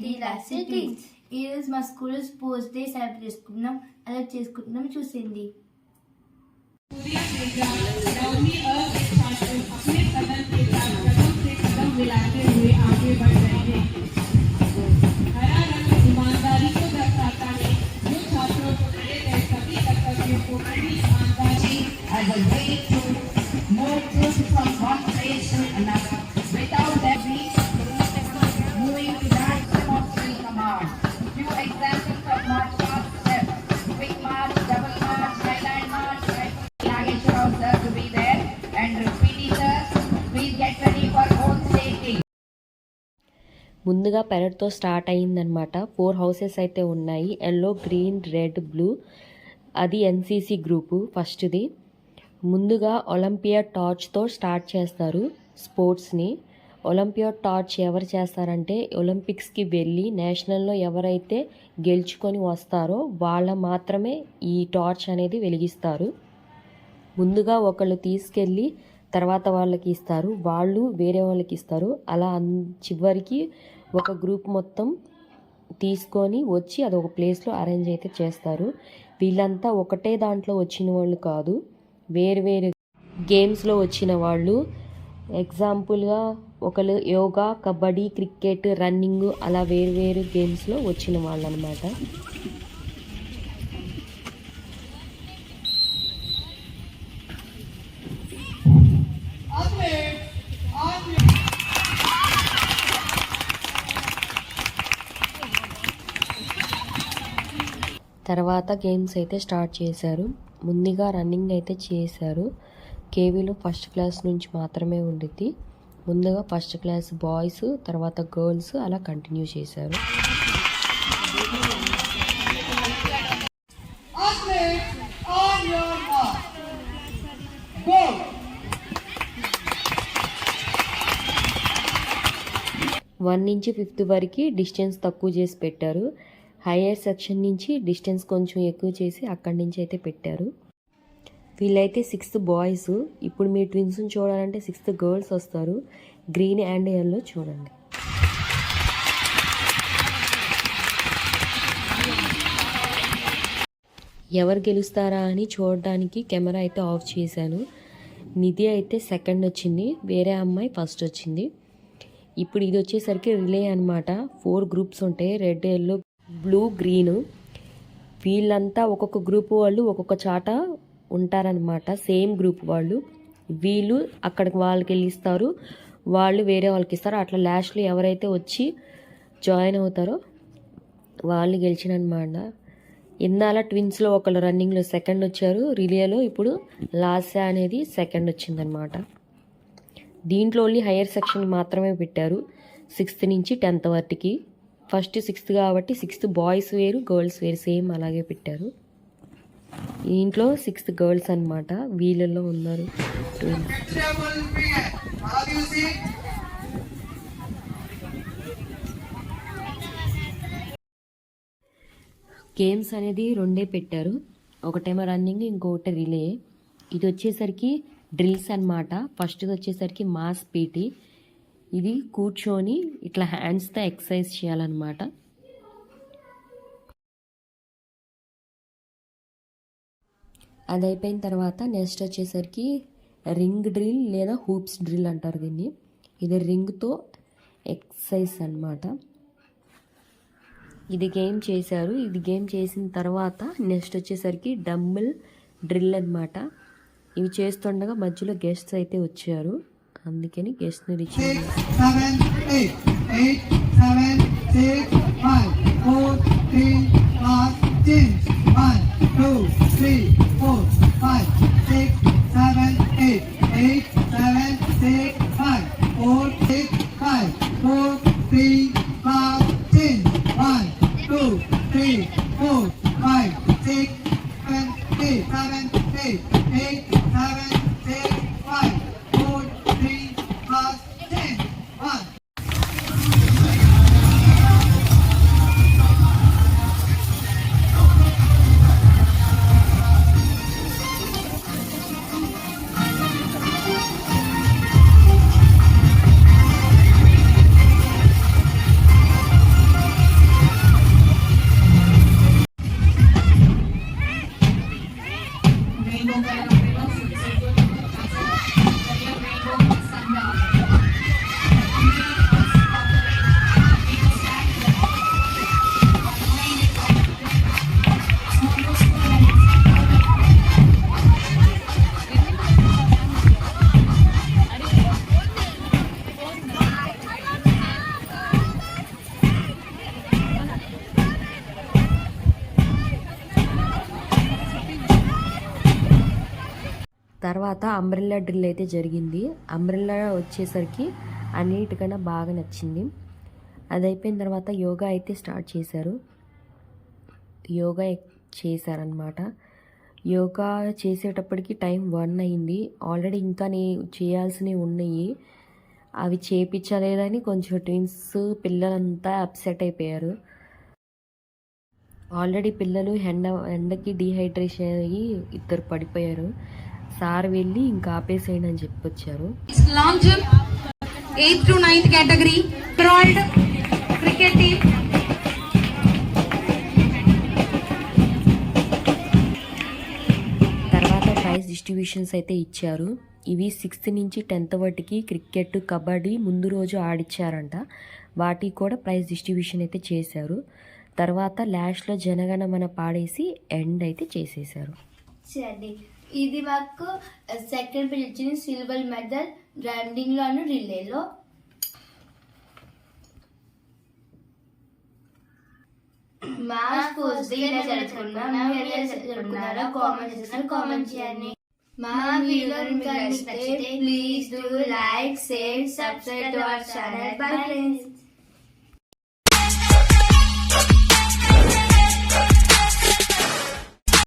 The last twins. ఈరోజు మా స్కూల్లో స్పోర్ట్స్ డే సెలబ్రేట్ చేసుకుంటున్నాం. అలా చేసుకుంటున్నాం చూసింది. ईमानदारी को दर्शाता है जो छात्रों को पढ़े गए सभी कर्तव्यों को पूरी ईमानदारी as a way to move truth from one place to another without that we moving to that demonstration command. Few examples of march past steps: quick march, double march, highline march. Nageshwar sir to be there and Rupini sir, please get ready for oath taking. ముందుగా పెరట్తో start అయ్యిందనమాట. 4 houses అయితే ఉన్నాయి, yellow, green, red, blue. అది NCC group ఫస్ట్ది. ముందుగా olympiad టార్చ్తో start చేస్తారు స్పోర్ట్స్ని. Olympiad torch ఎవరు చేస్తారంటే ఒలింపిక్స్కి వెళ్ళి నేషనల్లో ఎవరైతే గెలుచుకొని వస్తారో వాళ్ళ మాత్రమే ఈ టార్చ్ అనేది వెలిగిస్తారు. ముందుగా ఒకళ్ళు తీసుకెళ్ళి తర్వాత వాళ్ళకి ఇస్తారు, వాళ్ళు వేరే వాళ్ళకి ఇస్తారు. అలా చివరికి ఒక గ్రూప్ మొత్తం తీసుకొని వచ్చి అది ఒక ప్లేస్లో అరేంజ్ అయితే చేస్తారు. వీళ్ళంతా ఒకటే దాంట్లో వచ్చిన వాళ్ళు కాదు, వేరు వేరు గేమ్స్లో వచ్చిన వాళ్ళు. ఎగ్జాంపుల్గా ఒకళ్ళు యోగా, కబడ్డీ, క్రికెట్, రన్నింగ్ అలా వేరు వేరు గేమ్స్లో వచ్చిన వాళ్ళు అనమాట. తర్వాత గేమ్స్ అయితే స్టార్ట్ చేశారు. ముందుగా రన్నింగ్ అయితే చేశారు. కేవీలో ఫస్ట్ క్లాస్ నుంచి మాత్రమే ఉండిద్ది. ముందుగా ఫస్ట్ క్లాస్ బాయ్స్, తర్వాత గర్ల్స్ అలా కంటిన్యూ చేశారు. వన్ నుంచి 5th వరకు డిస్టెన్స్ తక్కువ చేసి పెట్టారు. హైయర్ సెక్షన్ నుంచి డిస్టెన్స్ కొంచెం ఎక్కువ చేసి అక్కడి నుంచి అయితే పెట్టారు. వీళ్ళైతే 6th బాయ్స్. ఇప్పుడు మీ ట్విన్స్ని చూడాలంటే 6th గర్ల్స్ వస్తారు. గ్రీన్ అండ్ ఎల్లో చూడండి. ఎవరు గెలుస్తారా అని చూడడానికి కెమెరా అయితే ఆఫ్ చేశాను. నిధి అయితే సెకండ్ వచ్చింది, వేరే అమ్మాయి ఫస్ట్ వచ్చింది. ఇప్పుడు ఇది వచ్చేసరికి రిలే అనమాట. 4 గ్రూప్స్ ఉంటాయి, రెడ్, ఎల్లో, బ్లూ, గ్రీన్. వీళ్ళంతా ఒక్కొక్క గ్రూప్ వాళ్ళు ఒక్కొక్క చాట ఉంటారనమాట, సేమ్ గ్రూప్ వాళ్ళు. వీళ్ళు అక్కడికి వాళ్ళకి వెళ్ళి ఇస్తారు, వాళ్ళు వేరే వాళ్ళకి ఇస్తారు. అట్లా లాస్ట్లో ఎవరైతే వచ్చి జాయిన్ అవుతారో వాళ్ళు గెలిచినమాట. ఇందాల ట్విన్స్లో ఒకళ్ళు రన్నింగ్లో సెకండ్ వచ్చారు, రిలేలో ఇప్పుడు లాస్యా అనేది సెకండ్ వచ్చిందనమాట. దీంట్లో ఓన్లీ హైయర్ సెక్షన్ మాత్రమే పెట్టారు, 6th నుంచి 10th వరకు. ఫస్ట్ 6th కాబట్టి 6th బాయ్స్ వేరు, గర్ల్స్ వేరు, సేమ్ అలాగే పెట్టారు. దీంట్లో 6th గర్ల్స్ అనమాట, వీళ్ళల్లో ఉన్నారు గేమ్స్ అనేది 2 పెట్టారు, ఒకటేమో రన్నింగ్, ఇంకొకటి రిలే. ఇది వచ్చేసరికి డ్రిల్స్ అనమాట. ఫస్ట్ది వచ్చేసరికి మాస్ పీటీ. ఇది కూర్చొని ఇట్లా హ్యాండ్స్తో ఎక్సర్సైజ్ చేయాలన్నమాట. అది అయిపోయిన తర్వాత నెక్స్ట్ వచ్చేసరికి రింగ్ డ్రిల్ లేదా హూప్స్ డ్రిల్ అంటారు దీన్ని. ఇది రింగ్తో ఎక్సర్సైజ్ అనమాట. ఇది గేమ్ చేశారు. ఇది గేమ్ చేసిన తర్వాత నెక్స్ట్ వచ్చేసరికి డంబుల్ డ్రిల్ అనమాట. ఇవి చేస్తుండగా మధ్యలో గెస్ట్స్ అయితే వచ్చారు, అందుకని గెస్ట్ని రీచ్ తర్వాత అంబ్రెల్లా డ్రిల్ అయితే జరిగింది. అంబ్రెల్లా వచ్చేసరికి అన్నిటికన్నా బాగా నచ్చింది. అది అయిపోయిన తర్వాత యోగా అయితే స్టార్ట్ చేశారు. యోగా చేశారనమాట. యోగా చేసేటప్పటికి టైం 1 అయింది. ఆల్రెడీ ఇంకా చేయాల్సినవి ఉన్నాయి. అవి చేయించలేదని కొంచెం ట్విన్స్ పిల్లలంతా అప్సెట్ అయిపోయారు. ఆల్రెడీ పిల్లలు ఎండకి డీహైడ్రేషన్ అయ్యి 2 పడిపోయారు. సార్ వెళ్ళి ఇంకా ఆపేసేయండి అని చెప్పొచ్చారు. Long jump, 8th to 9th category, World cricket team. తర్వాత ప్రైజ్ డిస్ట్రిబ్యూషన్స్ అయితే ఇచ్చారు. ఇవి 6th నుంచి 10th వాటికి క్రికెట్, కబడ్డీ ముందు రోజు ఆడిచ్చారంట. వాటికి కూడా ప్రైజ్ డిస్ట్రిబ్యూషన్ అయితే చేశారు. తర్వాత లాస్ట్లో జనగణమన పాడేసి ఎండ్ అయితే చేసేసారు. సరే, ఇది మాకు సెకండ్ ప్రైజ్ వచ్చింది, సిల్వర్ మెడల్ రన్నింగ్లోను రిలేలో. మా స్పోర్ట్స్ డే ఎలా జరుపుకున్నారో కామెంట్ చేయండి. మా వీడియో మీకు నచ్చితే please do like, share, subscribe to our channel. Bye friends.